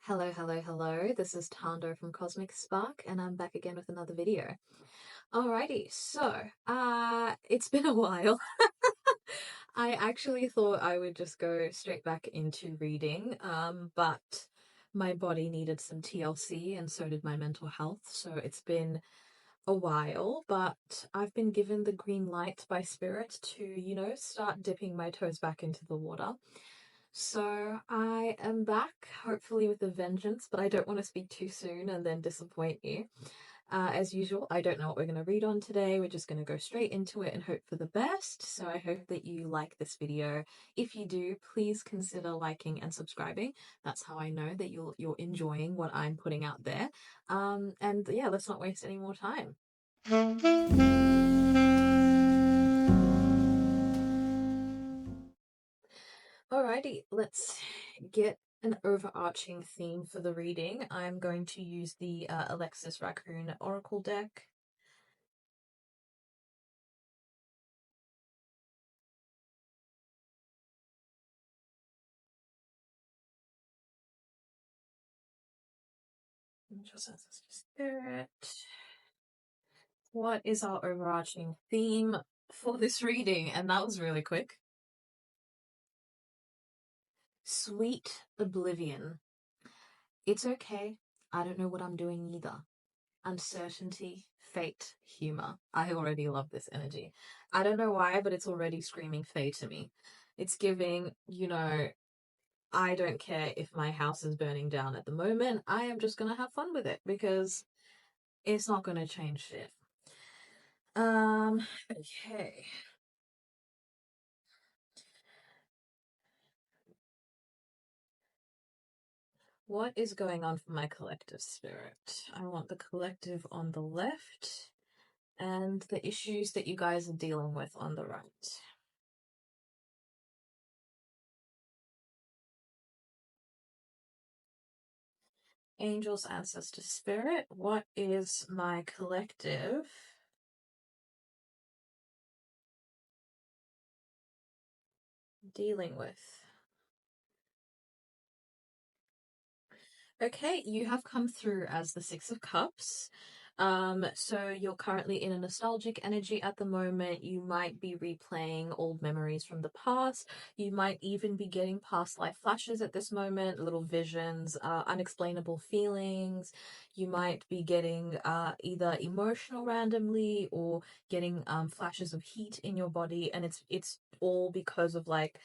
Hello, hello, hello. This is Tando from Cosmic Spark, and I'm back again with another video. Alrighty, it's been a while. I actually thought I would just go straight back into reading, but my body needed some TLC, and so did my mental health. So it's been a while, but I've been given the green light by Spirit to, start dipping my toes back into the water. So I am back, hopefully with a vengeance, but I don't want to speak too soon and then disappoint you. As usual, I don't know what we're going to read on today. We're just going to go straight into it and hope for the best. So I hope that you like this video. If you do, please consider liking and subscribing. That's how I know that you're enjoying what I'm putting out there. And yeah, let's not waste any more time. Alrighty, let's get an overarching theme for the reading. I'm going to use the Alexis Raccoon Oracle deck. Angel Senses to Spirit. What is our overarching theme for this reading? And that was really quick. Sweet oblivion. It's okay. I don't know what I'm doing either. Uncertainty, fate, humor. I already love this energy. I don't know why, but it's already screaming fate to me. It's giving, I don't care if my house is burning down at the moment. I am just gonna have fun with it because it's not gonna change shit. Okay. What is going on for my collective spirit? I want the collective on the left and the issues that you guys are dealing with on the right. Angels, ancestor, spirit. What is my collective dealing with? Okay, you have come through as the Six of Cups. So you're currently in a nostalgic energy at the moment. You might be replaying old memories from the past. You might even be getting past life flashes at this moment, little visions, unexplainable feelings. You might be getting either emotional randomly or getting flashes of heat in your body, and it's all because of like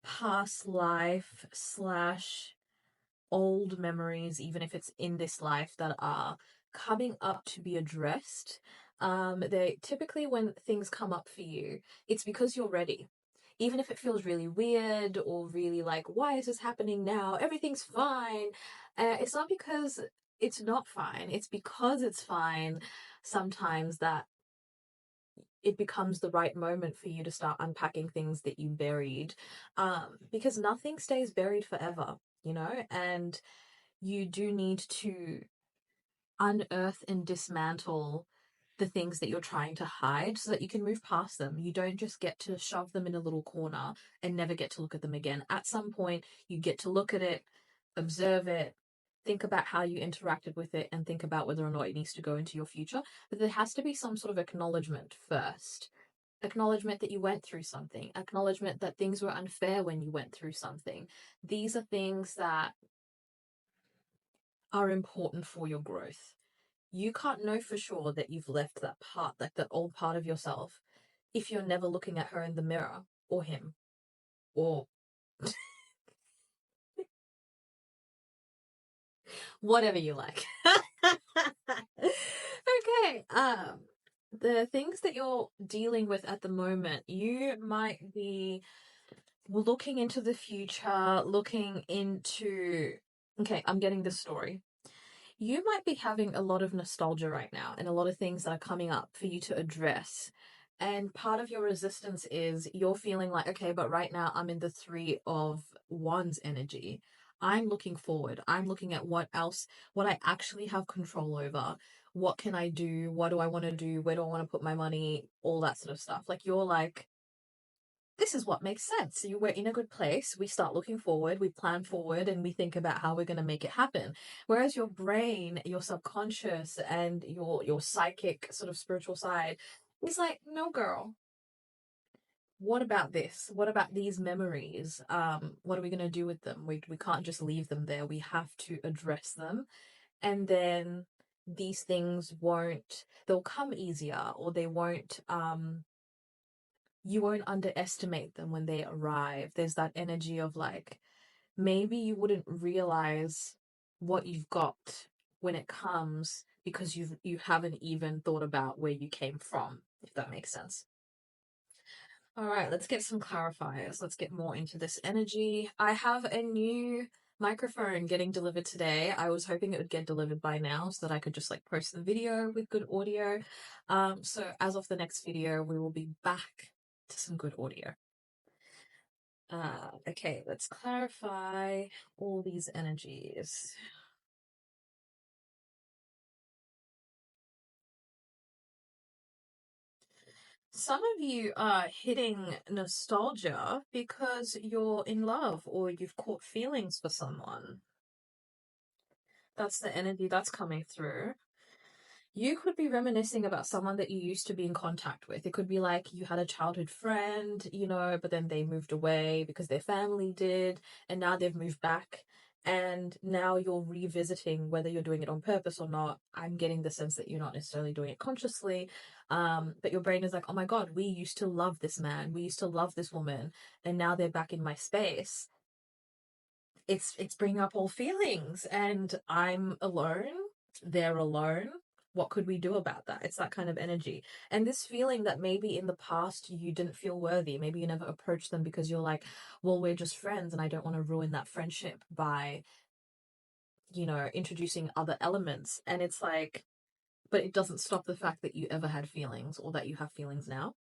past life slash old memories, even if it's in this life, that are coming up to be addressed. They typically, when things come up for you, it's because you're ready. Even if it feels really weird or really like, why is this happening now? Everything's fine. It's not because it's not fine, it's because it's fine sometimes that it becomes the right moment for you to start unpacking things that you buried. Because nothing stays buried forever, and you do need to unearth and dismantle the things that you're trying to hide so that you can move past them. You don't just get to shove them in a little corner and never get to look at them again. At some point, you get to look at it, observe it, think about how you interacted with it, and think about whether or not it needs to go into your future. But there has to be some sort of acknowledgement first. Acknowledgement that you went through something, acknowledgement that things were unfair when you went through something. These are things that are important for your growth. You can't know for sure that you've left that part, like that old part of yourself, if you're never looking at her in the mirror or him or whatever you like. Okay. The things that you're dealing with at the moment, you might be looking into the future, looking into. Okay, I'm getting the story. You might be having a lot of nostalgia right now and a lot of things that are coming up for you to address. And part of your resistance is you're feeling like, okay, but right now I'm in the Three of Wands energy. I'm looking forward. I'm looking at what else, what I actually have control over. What can I do? What do I want to do? Where do I want to put my money? All that sort of stuff. Like you're like, this is what makes sense. We're in a good place. We start looking forward, we plan forward, and we think about how we're going to make it happen. Whereas your brain, your subconscious, and your psychic sort of spiritual side is like, no, girl. What about this? What about these memories? What are we going to do with them? We can't just leave them there. We have to address them, and then these things won't. They'll come easier, or they won't. You won't underestimate them when they arrive. There's that energy of like, maybe you wouldn't realize what you've got when it comes because you haven't even thought about where you came from, if that makes sense. All right, let's get some clarifiers. Let's get more into this energy. I have a new microphone getting delivered today. I was hoping it would get delivered by now so that I could just like post the video with good audio. So as of the next video, we will be back to some good audio. Okay, let's clarify all these energies. Some of you are hitting nostalgia because you're in love or you've caught feelings for someone. That's the energy that's coming through. You could be reminiscing about someone that you used to be in contact with. It could be like you had a childhood friend, but then they moved away because their family did, and now they've moved back. And now you're revisiting whether you're doing it on purpose or not. I'm getting the sense that you're not necessarily doing it consciously. But your brain is like, oh my God, we used to love this man. We used to love this woman. And now they're back in my space. It's bringing up all feelings, and I'm alone, they're alone. What could we do about that? It's that kind of energy. And this feeling that maybe in the past you didn't feel worthy, maybe you never approached them because you're like, well, we're just friends and I don't want to ruin that friendship by introducing other elements. And it's like, but it doesn't stop the fact that you ever had feelings or that you have feelings now.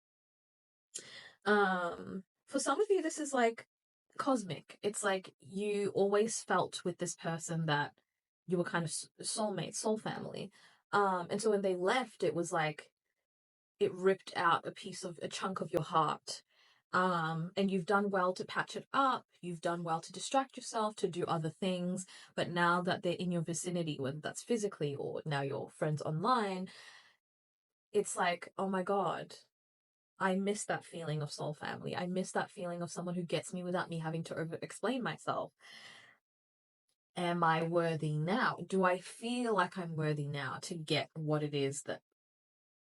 For some of you, this is like cosmic. It's like you always felt with this person that you were kind of soulmate, soul family. And so when they left, it was like it ripped out a chunk of your heart. And you've done well to patch it up. You've done well to distract yourself, to do other things. But now that they're in your vicinity, whether that's physically or now your friends online, it's like, oh my God, I miss that feeling of soul family. I miss that feeling of someone who gets me without me having to over explain myself. Am I worthy now? Do I feel like I'm worthy now to get what it is that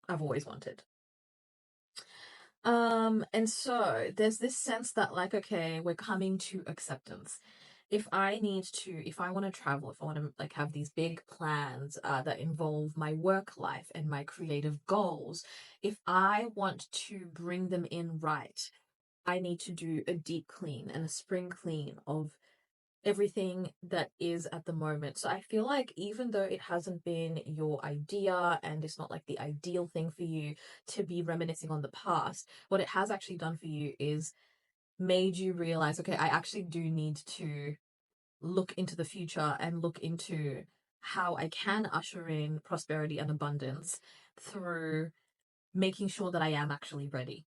I've always wanted? And so there's this sense that like, okay, we're coming to acceptance. If I want to travel, if I want to like have these big plans that involve my work life and my creative goals, if I want to bring them in right, I need to do a deep clean and a spring clean of everything that is at the moment. So I feel like even though it hasn't been your idea and it's not like the ideal thing for you to be reminiscing on the past, what it has actually done for you is made you realize, okay, I actually do need to look into the future and look into how I can usher in prosperity and abundance through making sure that I am actually ready.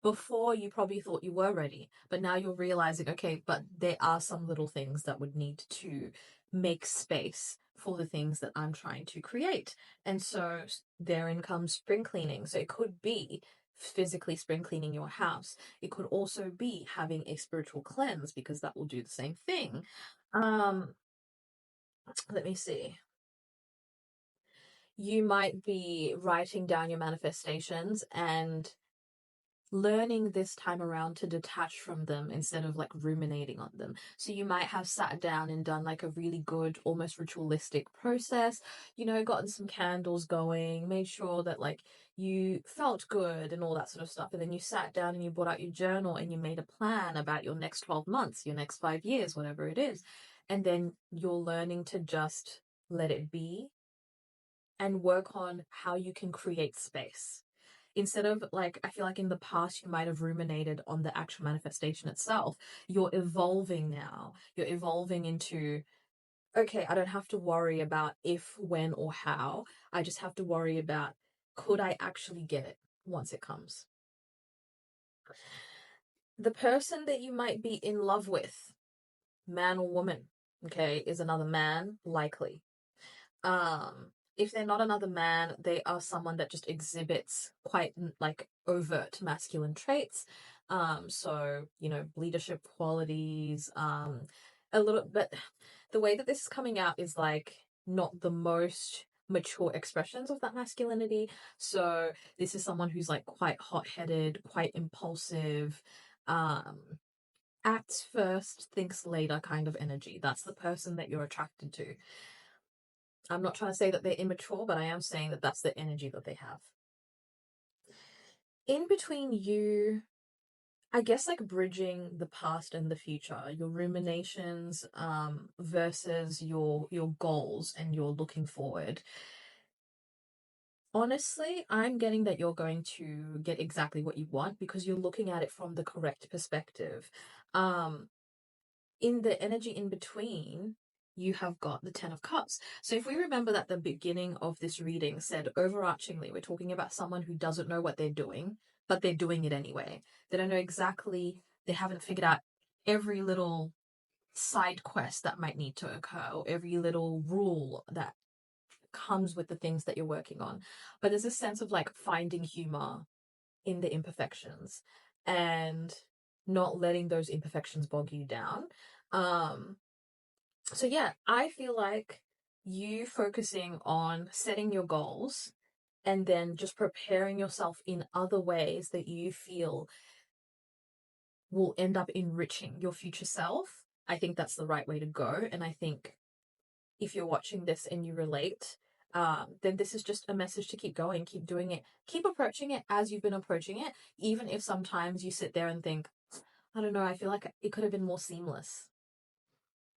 Before, you probably thought you were ready, but now you're realizing, okay, but there are some little things that would need to make space for the things that I'm trying to create. And so therein comes spring cleaning. So it could be physically spring cleaning your house. It could also be having a spiritual cleanse because that will do the same thing. Um, Let me see. You might be writing down your manifestations and learning this time around to detach from them instead of like ruminating on them. So you might have sat down and done like a really good, almost ritualistic process, gotten some candles going, made sure that like you felt good and all that sort of stuff. And then you sat down and you brought out your journal and you made a plan about your next 12 months, your next 5 years, whatever it is. And then you're learning to just let it be and work on how you can create space instead of like, I feel like in the past you might have ruminated on the actual manifestation itself. You're evolving now. You're evolving into, okay, I don't have to worry about if, when, or how. I just have to worry about, could I actually get it once it comes? The person that you might be in love with, man or woman, okay, is another man, likely. If they're not another man, they are someone that just exhibits quite like overt masculine traits. So, leadership qualities, a little but the way that this is coming out is like not the most mature expressions of that masculinity. So this is someone who's like quite hot-headed, quite impulsive, um, acts first, thinks later kind of energy. That's the person that you're attracted to. I'm not trying to say that they're immature, but I am saying that that's the energy that they have. In between you, I guess like bridging the past and the future, your ruminations versus your goals and your looking forward. Honestly, I'm getting that you're going to get exactly what you want because you're looking at it from the correct perspective. Um in the energy in between, you have got the Ten of Cups. So if we remember that the beginning of this reading said overarchingly, we're talking about someone who doesn't know what they're doing, but they're doing it anyway. They don't know exactly, they haven't figured out every little side quest that might need to occur or every little rule that comes with the things that you're working on. But there's a sense of like finding humor in the imperfections and not letting those imperfections bog you down. Um, so yeah, I feel like you focusing on setting your goals and then just preparing yourself in other ways that you feel will end up enriching your future self. I think that's the right way to go. And I think if you're watching this and you relate, then this is just a message to keep going, keep doing it, keep approaching it as you've been approaching it, even if sometimes you sit there and think, I don't know, I feel like it could have been more seamless.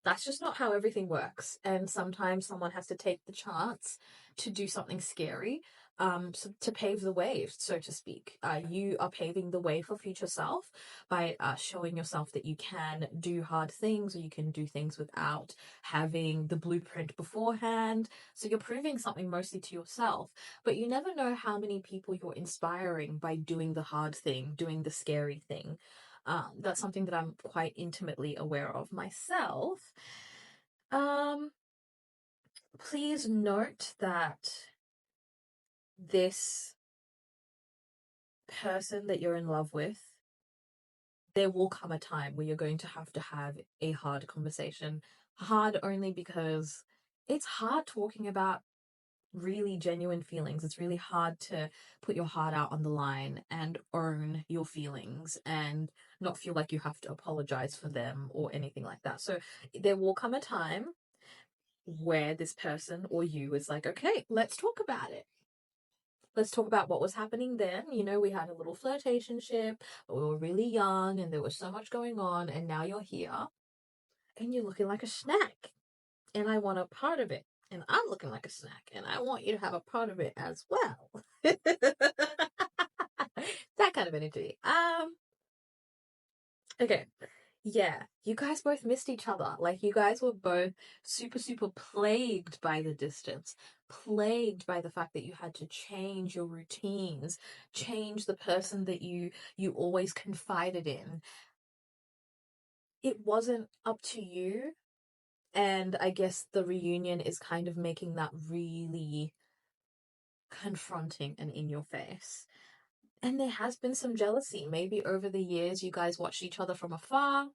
That's just not how everything works. And sometimes someone has to take the chance to do something scary, so to pave the way, so to speak. You are paving the way for future self by showing yourself that you can do hard things or you can do things without having the blueprint beforehand. So you're proving something mostly to yourself, but you never know how many people you're inspiring by doing the hard thing, doing the scary thing. That's something that I'm quite intimately aware of myself. Um, Please note that this person that you're in love with, there will come a time where you're going to have a hard conversation. Hard only because it's hard talking about really genuine feelings. It's really hard to put your heart out on the line and own your feelings and not feel like you have to apologize for them or anything like that. So there will come a time where this person or you is like, okay, let's talk about it. Let's talk about what was happening then. We had a little flirtationship, we were really young and there was so much going on, and now you're here and you're looking like a snack. And I want a part of it. And I'm looking like a snack, and I want you to have a part of it as well. That kind of energy. Okay. Yeah, you guys both missed each other. Like, you guys were both super, super plagued by the distance, plagued by the fact that you had to change your routines, change the person that you always confided in. It wasn't up to you. And I guess the reunion is kind of making that really confronting and in your face. And there has been some jealousy. Maybe over the years, you guys watched each other from afar.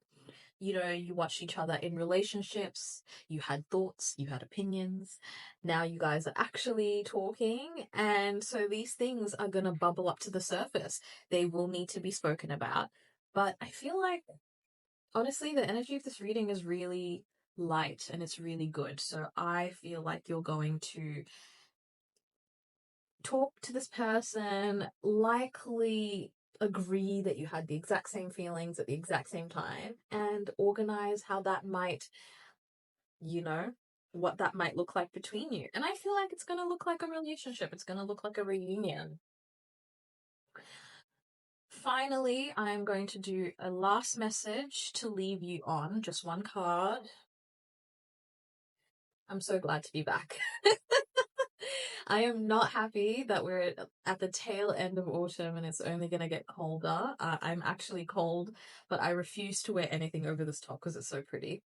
You watched each other in relationships. You had thoughts, you had opinions. Now you guys are actually talking. And so these things are going to bubble up to the surface. They will need to be spoken about. But I feel like, honestly, the energy of this reading is really light and it's really good. So I feel like you're going to talk to this person, likely agree that you had the exact same feelings at the exact same time, and organize how that might, you know, what that might look like between you. And I feel like it's going to look like a relationship, it's going to look like a reunion. Finally, I'm going to do a last message to leave you on, just one card. I'm so glad to be back. I am not happy that we're at the tail end of autumn and it's only going to get colder. I'm actually cold, but I refuse to wear anything over this top because it's so pretty.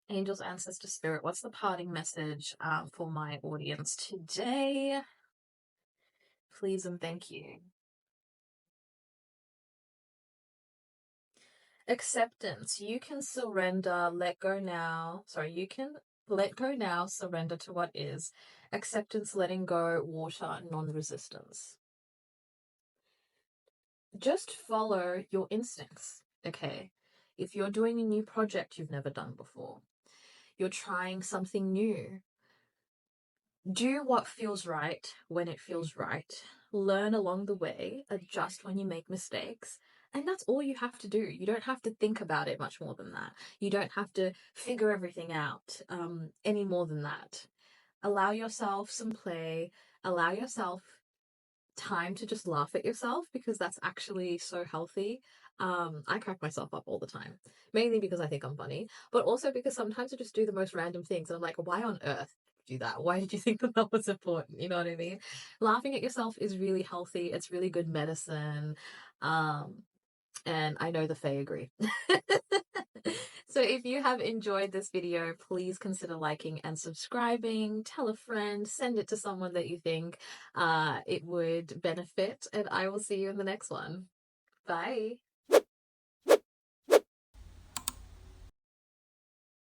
Angels, ancestor, spirit, what's the parting message for my audience today? Please and thank you. Acceptance. You can surrender, let go now. Sorry, you can let go now, surrender to what is. Acceptance, letting go, water, non resistance. Just follow your instincts, okay? If you're doing a new project you've never done before, you're trying something new, do what feels right when it feels right. Learn along the way, adjust when you make mistakes. And that's all you have to do. You don't have to think about it much more than that. You don't have to figure everything out any more than that. Allow yourself some play, allow yourself time to just laugh at yourself because that's actually so healthy. I crack myself up all the time, mainly because I think I'm funny, but also because sometimes I just do the most random things and I'm like, why on earth do that? Why did you think that that was important? You know what I mean? Laughing at yourself is really healthy. It's really good medicine. Um, and I know the Fae agree. So if you have enjoyed this video, please consider liking and subscribing. Tell a friend, send it to someone that you think it would benefit, and I will see you in the next one. Bye.